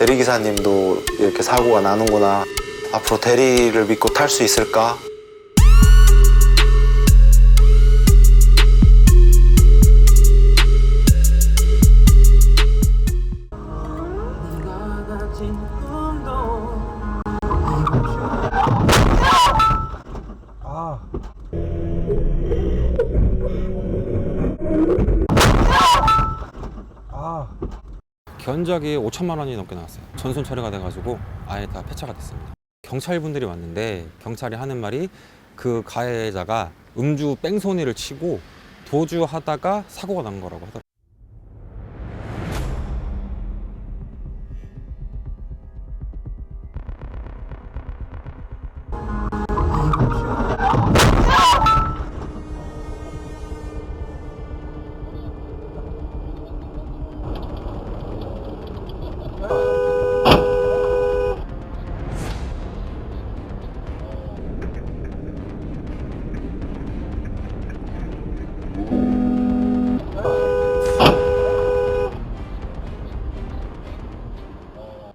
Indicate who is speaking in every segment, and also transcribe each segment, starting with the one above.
Speaker 1: 대리기사님도 이렇게 사고가 나는구나. 앞으로 대리를 믿고 탈 수 있을까?
Speaker 2: 견적이 5천만 원이 넘게 나왔어요. 전손 처리가 돼가지고 아예 다 폐차가 됐습니다. 경찰분들이 왔는데 경찰이 하는 말이 그 가해자가 음주 뺑소니를 치고 도주하다가 사고가 난 거라고 하더라고요.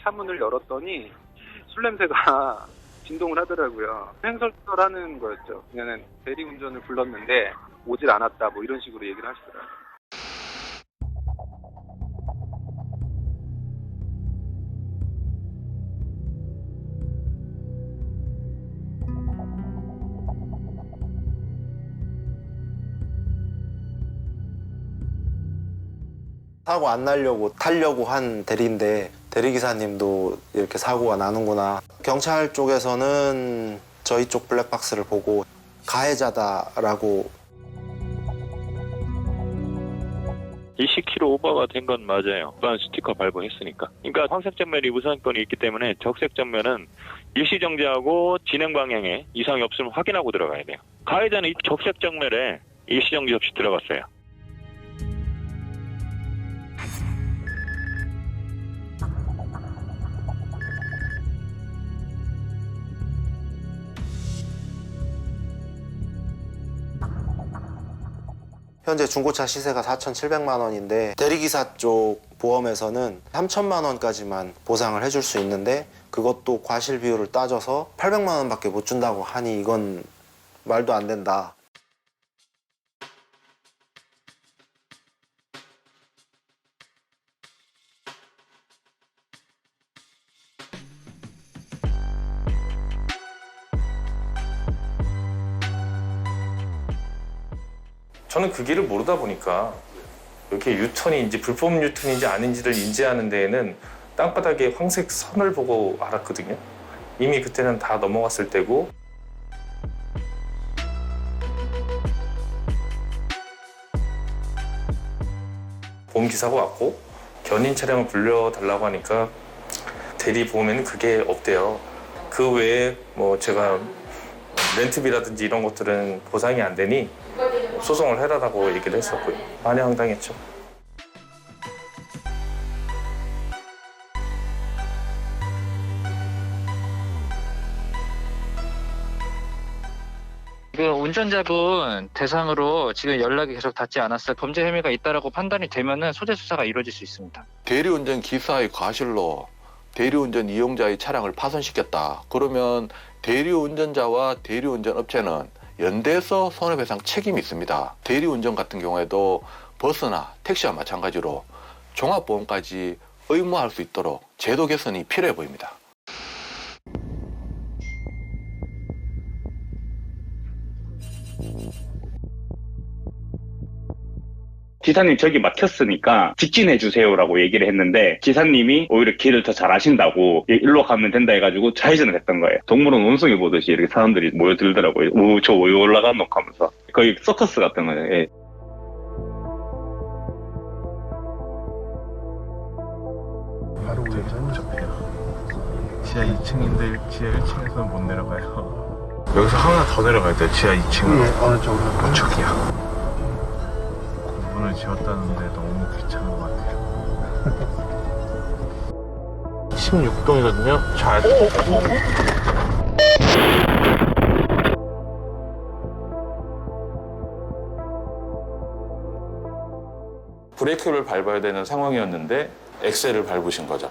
Speaker 3: 차문을 열었더니 술 냄새가 진동을 하더라고요. 횡설수설하는 거였죠. 그냥 대리운전을 불렀는데 오질 않았다 뭐 이런 식으로 얘기를 하시더라고요.
Speaker 1: 사고 안 나려고 타려고 한 대리인데 대리기사님도 이렇게 사고가 나는구나. 경찰 쪽에서는 저희 쪽 블랙박스를 보고 가해자다라고
Speaker 4: 20km 오버가 된 건 맞아요. 일반 스티커 발부했으니까. 그러니까 황색 전면이 우선권이 있기 때문에 적색 전면은 일시 정지하고 진행 방향에 이상이 없으면 확인하고 들어가야 돼요. 가해자는 이 적색 전면에 일시 정지 없이 들어갔어요.
Speaker 1: 현재 중고차 시세가 4,700만 원인데 대리기사 쪽 보험에서는 3천만 원까지만 보상을 해줄 수 있는데 그것도 과실 비율을 따져서 800만 원밖에 못 준다고 하니 이건 말도 안 된다.
Speaker 5: 저는 그 길을 모르다 보니까 이렇게 유턴인지 불법 유턴인지 아닌지를 인지하는 데에는 땅바닥에 황색 선을 보고 알았거든요. 이미 그때는 다 넘어갔을 때고. 보험기사가 왔고 견인 차량을 불려달라고 하니까 대리 보험에는 그게 없대요. 그 외에 뭐 제가 렌트비라든지 이런 것들은 보상이 안 되니 소송을 해라라고 얘기를 했었고요. 많이 황당했죠.
Speaker 6: 지금 운전자분 대상으로 지금 연락이 계속 닿지 않았어요. 범죄 혐의가 있다라고 판단이 되면은 소재 수사가 이루어질 수 있습니다.
Speaker 7: 대리운전 기사의 과실로 대리운전 이용자의 차량을 파손시켰다. 그러면 대리운전자와 대리운전 업체는 연대해서 손해배상 책임이 있습니다. 대리운전 같은 경우에도 버스나 택시와 마찬가지로 종합보험까지 의무화할 수 있도록 제도 개선이 필요해 보입니다.
Speaker 8: 기사님 저기 막혔으니까 직진해 주세요라고 얘기를 했는데 기사님이 오히려 길을 더 잘 아신다고 일로 가면 된다 해가지고 좌회전을 했던 거예요. 동물원 원숭이 보듯이 이렇게 사람들이 모여들더라고요. 저 왜 올라간 놈 하면서 거의 서커스 같은 거예요. 예.
Speaker 9: 바로 우회전 접해요. 지하 2층인데 지하 1층에서는 못 내려가요. 여기서 하나 더 내려가야 돼요. 지하 2층으로. 예, 어느 쪽으로? 저기요. 문을 지었다는데 너무 귀찮은 것 같아요. 16동이거든요. 잘.
Speaker 5: 브레이크를 밟아야 되는 상황이었는데 엑셀을 밟으신 거죠.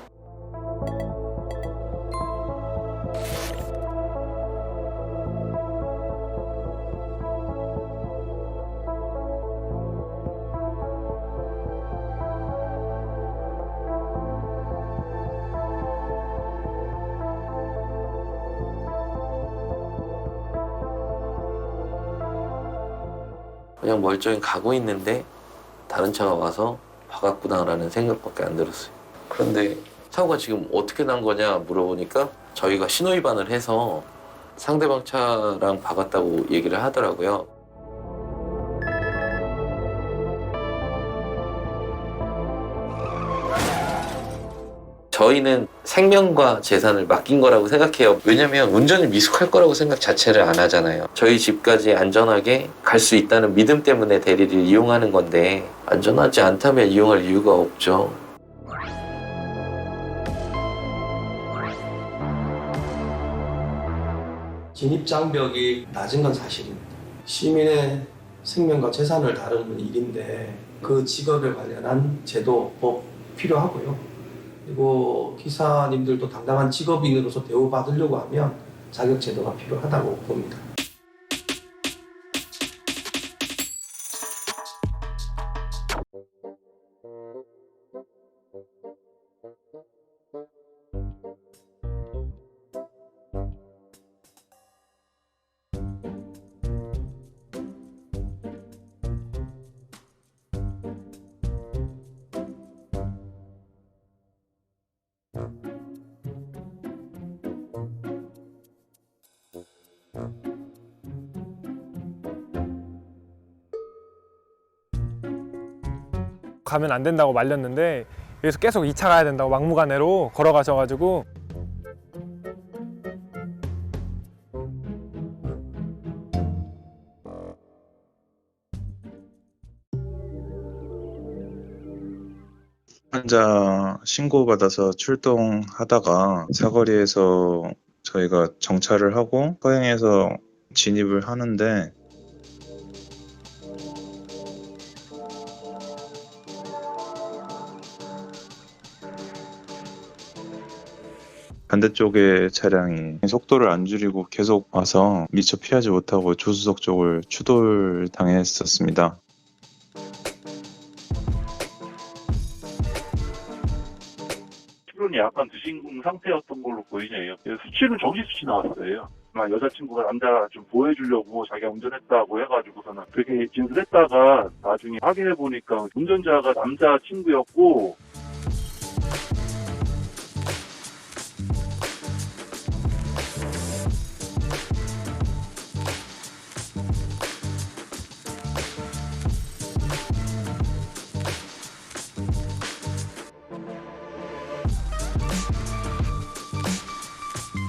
Speaker 10: 그냥 멀쩡히 가고 있는데 다른 차가 와서 박았구나라는 생각밖에 안 들었어요. 그런데 사고가 지금 어떻게 난 거냐 물어보니까 저희가 신호위반을 해서 상대방 차랑 박았다고 얘기를 하더라고요. 저희는 생명과 재산을 맡긴 거라고 생각해요. 왜냐면 운전을 미숙할 거라고 생각 자체를 안 하잖아요. 저희 집까지 안전하게 갈 수 있다는 믿음 때문에 대리를 이용하는 건데 안전하지 않다면 이용할 이유가 없죠.
Speaker 11: 진입장벽이 낮은 건 사실입니다. 시민의 생명과 재산을 다루는 일인데 그 직업에 관련한 제도, 법 필요하고요. 그리고 기사님들도 당당한 직업인으로서 대우받으려고 하면 자격 제도가 필요하다고 봅니다.
Speaker 12: 가면 안 된다고 말렸는데 여기서 계속 2차 가야 된다고 막무가내로 걸어가셔가지고
Speaker 9: 환자 신고받아서 출동하다가 사거리에서 저희가 정차를 하고 서행해서 진입을 하는데 반대쪽의 차량이 속도를 안 줄이고 계속 와서 미처 피하지 못하고 조수석 쪽을 추돌당했었습니다.
Speaker 13: 술은 약간 드신 상태였던 걸로 보이네요. 수치는 정시 수치 나왔어요. 여자친구가 남자 좀 보여주려고 자기가 운전했다고 해가지고서는 그렇게 진술했다가 나중에 확인해 보니까 운전자가 남자 친구였고